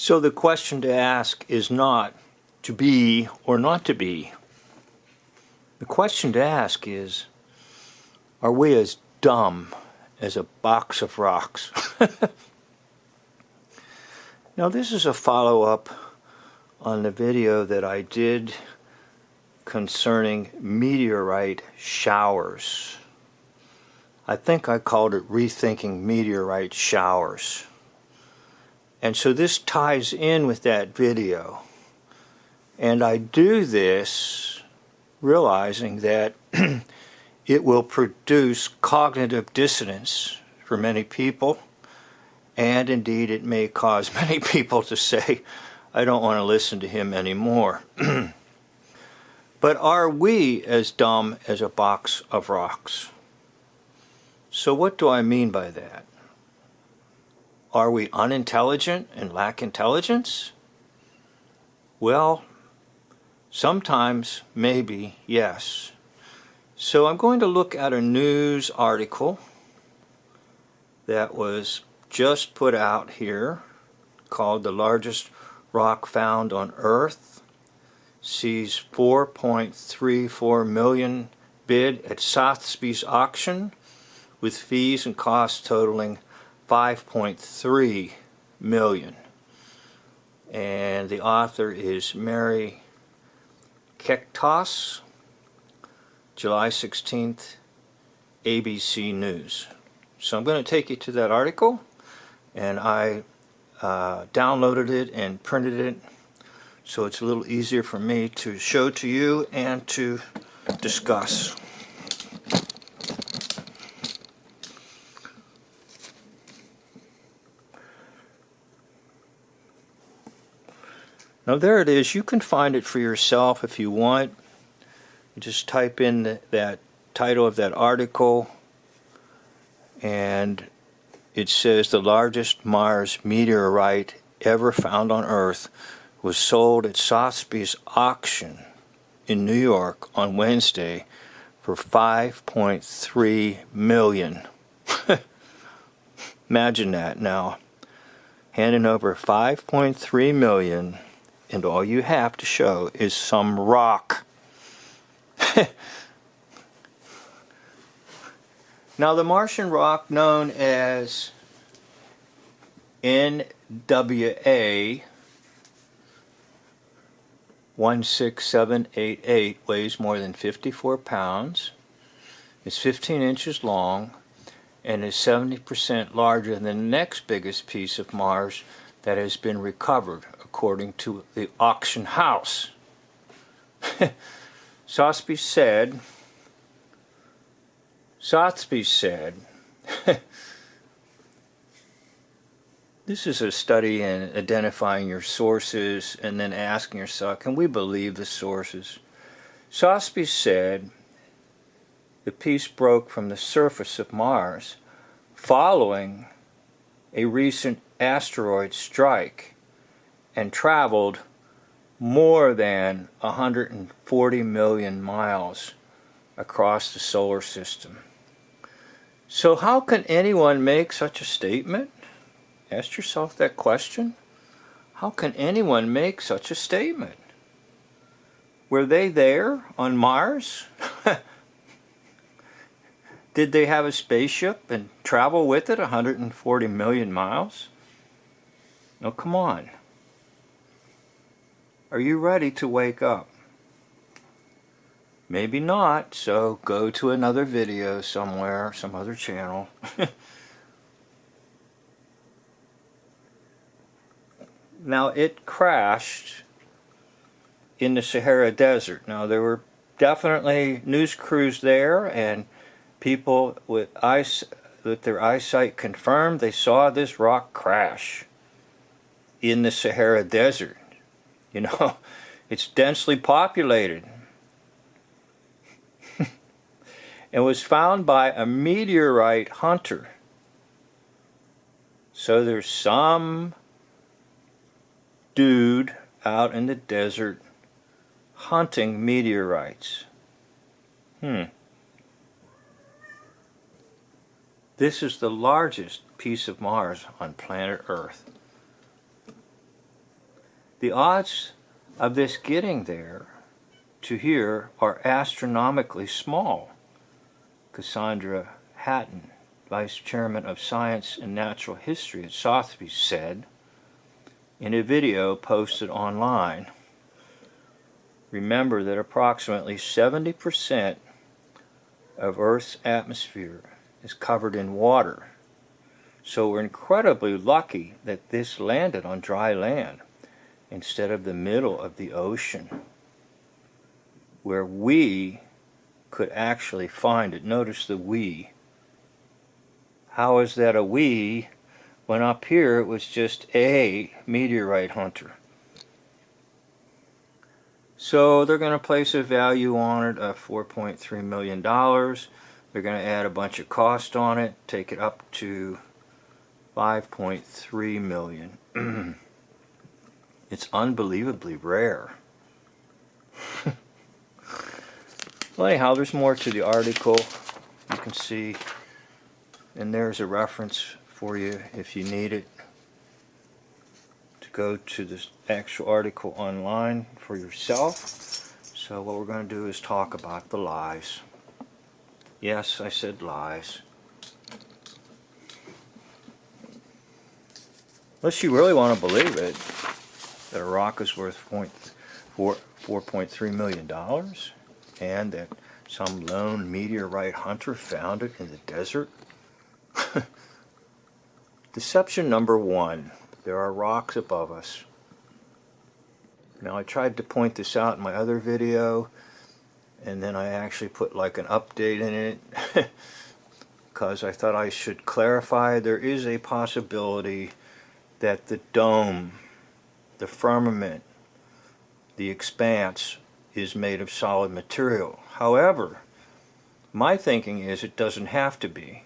So the question to ask is not to be or not to be. The question to ask is, are we as dumb as a box of rocks? Now this is a follow-up on the video that I did concerning meteorite showers. I think I called it Rethinking Meteorite Showers. And so this ties in with that video. And I do this realizing that it will produce cognitive dissonance for many people, and indeed it may cause many people to say, I don't want to listen to him anymore. But are we as dumb as a box of rocks? So what do I mean by that? Are we unintelligent and lack intelligence? Well, sometimes, maybe, yes. So I'm going to look at a news article that was just put out here called "The Largest Rock Found on Earth Sees 4.34 million bid at Sotheby's auction with fees and costs totaling 5.3 million." And the author is Mary Kektos, July 16th, ABC News. So I'm going to take you to that article, and I downloaded it and printed it so it's a little easier for me to show to you and to discuss. Now there it is. You can find it for yourself if you want. You just type in that title of that article, and it says the largest Mars meteorite ever found on Earth was sold at Sotheby's auction in New York on Wednesday for 5.3 million. Imagine that now. Handing over 5.3 million, and all you have to show is some rock. Now the Martian rock known as NWA 16788 weighs more than 54 pounds, is 15 inches long, and is 70% larger than the next biggest piece of Mars that has been recovered, according to the auction house. Sotheby's said, this is a study in identifying your sources and then asking yourself, can we believe the sources? Sotheby's said the piece broke from the surface of Mars following a recent asteroid strike and traveled more than 140 million miles across the solar system. So how can anyone make such a statement? Ask yourself that question. How can anyone make such a statement? Were they there on Mars? Did they have a spaceship and travel with it 140 million miles? No, come on. Are you ready to wake up? Maybe not, so go to another video somewhere, some other channel. Now it crashed in the Sahara Desert. Now there were definitely news crews there, and people with their eyesight confirmed they saw this rock crash in the Sahara Desert. You know, it's densely populated. It was found by a meteorite hunter. So there's some dude out in the desert hunting meteorites. This is the largest piece of Mars on planet Earth. The odds of this getting there to here are astronomically small. Cassandra Hatton, Vice Chairman of Science and Natural History at Sotheby's, said in a video posted online, remember that approximately 70% of Earth's atmosphere is covered in water. So we're incredibly lucky that this landed on dry land instead of the middle of the ocean, where we could actually find it. Notice the we. How is that a we when up here it was just a meteorite hunter? So they're going to place a value on it of $4.3 million. They're going to add a bunch of cost on it, take it up to $5.3 million. It's unbelievably rare. Well, anyhow, there's more to the article. You can see, and there's a reference for you if you need it, to go to this actual article online for yourself. So what we're going to do is talk about the lies. Yes, I said lies. Unless you really want to believe it, that a rock is worth $4.3 million, and that some lone meteorite hunter found it in the desert. Deception number one. There are rocks above us. Now, I tried to point this out in my other video, and then I actually put like an update in it because I thought I should clarify there is a possibility that the dome, the firmament, the expanse is made of solid material. However, my thinking is it doesn't have to be.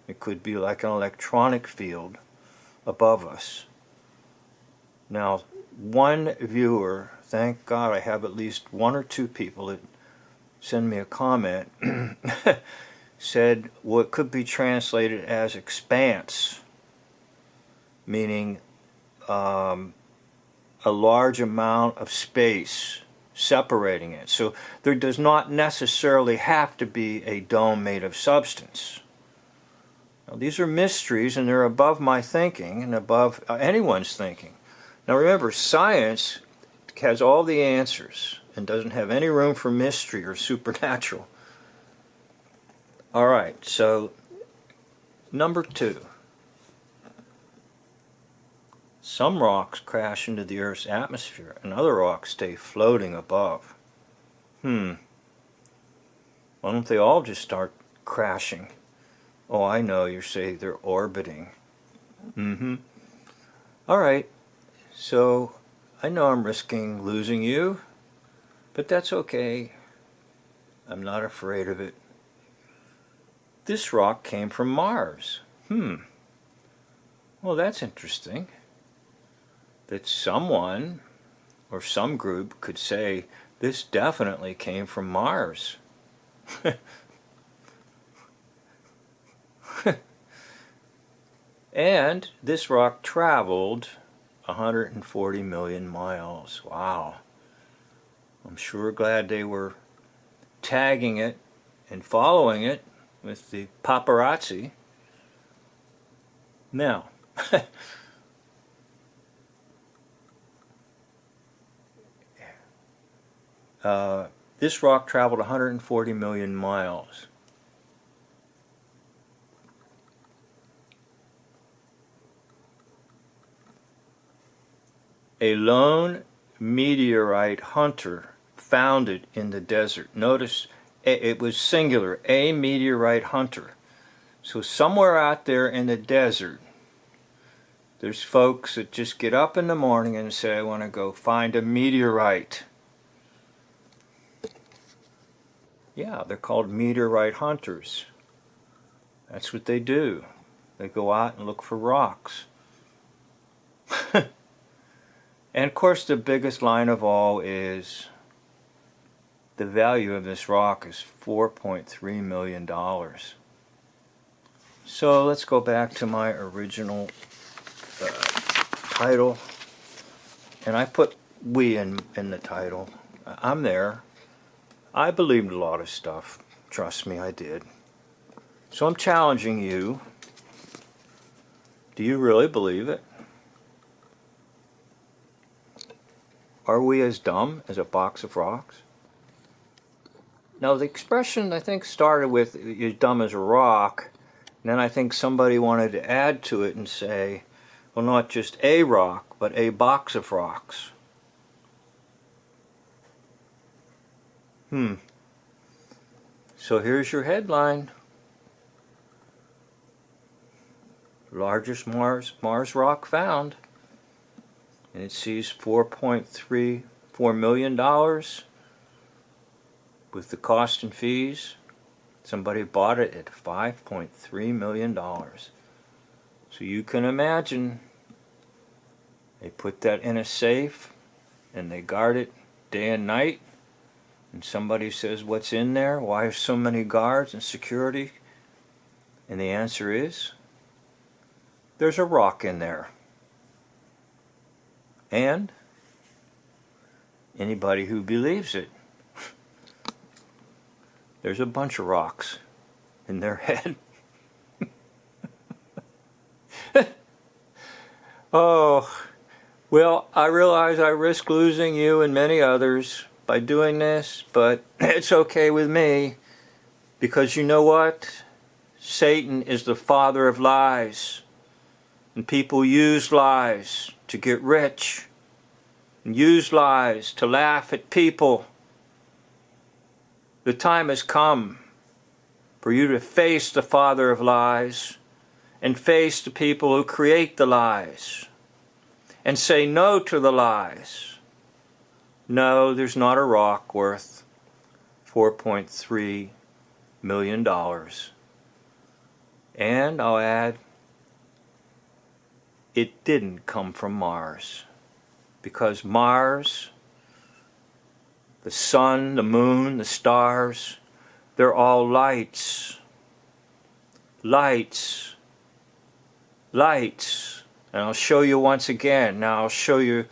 It could be like an electronic field above us. Now, one viewer, thank God I have at least one or two people that send me a comment, said, well, it could be translated as expanse, meaning a large amount of space separating it. So there does not necessarily have to be a dome made of substance. Now, these are mysteries, and they're above my thinking and above anyone's thinking. Now remember, science has all the answers and doesn't have any room for mystery or supernatural. All right, so number two. Some rocks crash into the Earth's atmosphere and other rocks stay floating above. Why don't they all just start crashing? Oh, I know, you're saying they're orbiting. All right, so I know I'm risking losing you, but that's okay. I'm not afraid of it. This rock came from Mars. Well, that's interesting. That someone or some group could say this definitely came from Mars. And this rock traveled 140 million miles. Wow. I'm sure glad they were tagging it and following it with the paparazzi. Now, this rock traveled 140 million miles. A lone meteorite hunter found it in the desert. Notice it was singular, a meteorite hunter. So somewhere out there in the desert, there's folks that just get up in the morning and say, I want to go find a meteorite. Yeah, they're called meteorite hunters. That's what they do. They go out and look for rocks. And of course the biggest line of all is the value of this rock is $4.3 million. So let's go back to my original title and I put we in the title. I'm there. I believed a lot of stuff. Trust me, I did. So I'm challenging you. Do you really believe it? Are we as dumb as a box of rocks? Now the expression I think started with "you're dumb as a rock," and then I think somebody wanted to add to it and say, well, not just a rock, but a box of rocks. So here's your headline. Largest Mars rock found. And it sees $4.34 million with the cost and fees. Somebody bought it at $5.3 million. So you can imagine they put that in a safe and they guard it day and night. And somebody says, what's in there? Why are so many guards and security? And the answer is, there's a rock in there. And anybody who believes it, there's a bunch of rocks in their head. Oh, well, I realize I risk losing you and many others by doing this, but it's okay with me, because you know what? Satan is the father of lies, and people use lies to get rich, and use lies to laugh at people. The time has come for you to face the father of lies and face the people who create the lies and say no to the lies. No, there's not a rock worth $4.3 million. And I'll add, it didn't come from Mars. Because Mars, the sun, the moon, the stars, they're all lights. Lights. Lights. And I'll show you once again. Now I'll show you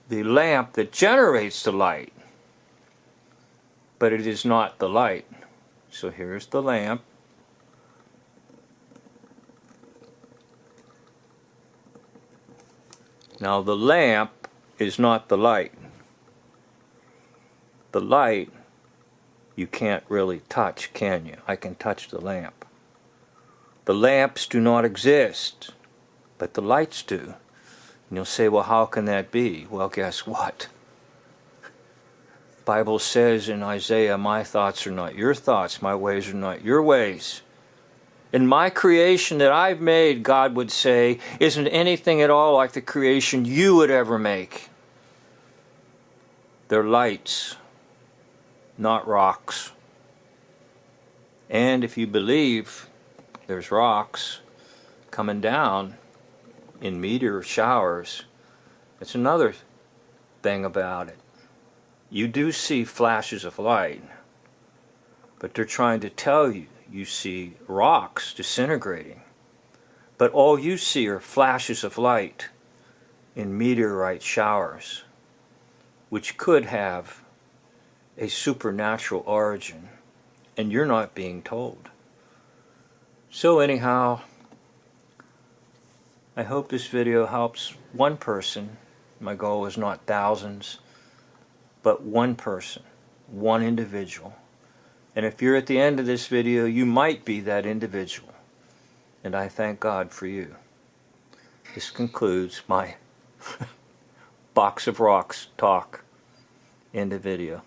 the lamp that generates the light, but it is not the light. So here's the lamp. Now the lamp is not the light. The light you can't really touch, can you? I can touch the lamp. The lamps do not exist, but the lights do. And you'll say, well, how can that be? Well, guess what? The Bible says in Isaiah, my thoughts are not your thoughts, my ways are not your ways. In my creation that I've made, God would say, isn't anything at all like the creation you would ever make. They're lights, not rocks. And if you believe there's rocks coming down in meteor showers, that's another thing about it. You do see flashes of light, but they're trying to tell you you see rocks disintegrating. But all you see are flashes of light in meteorite showers, which could have a supernatural origin, and you're not being told. So anyhow, I hope this video helps one person. My goal is not thousands, but one person, one individual. And if you're at the end of this video, you might be that individual. And I thank God for you. This concludes my box of rocks talk in the video.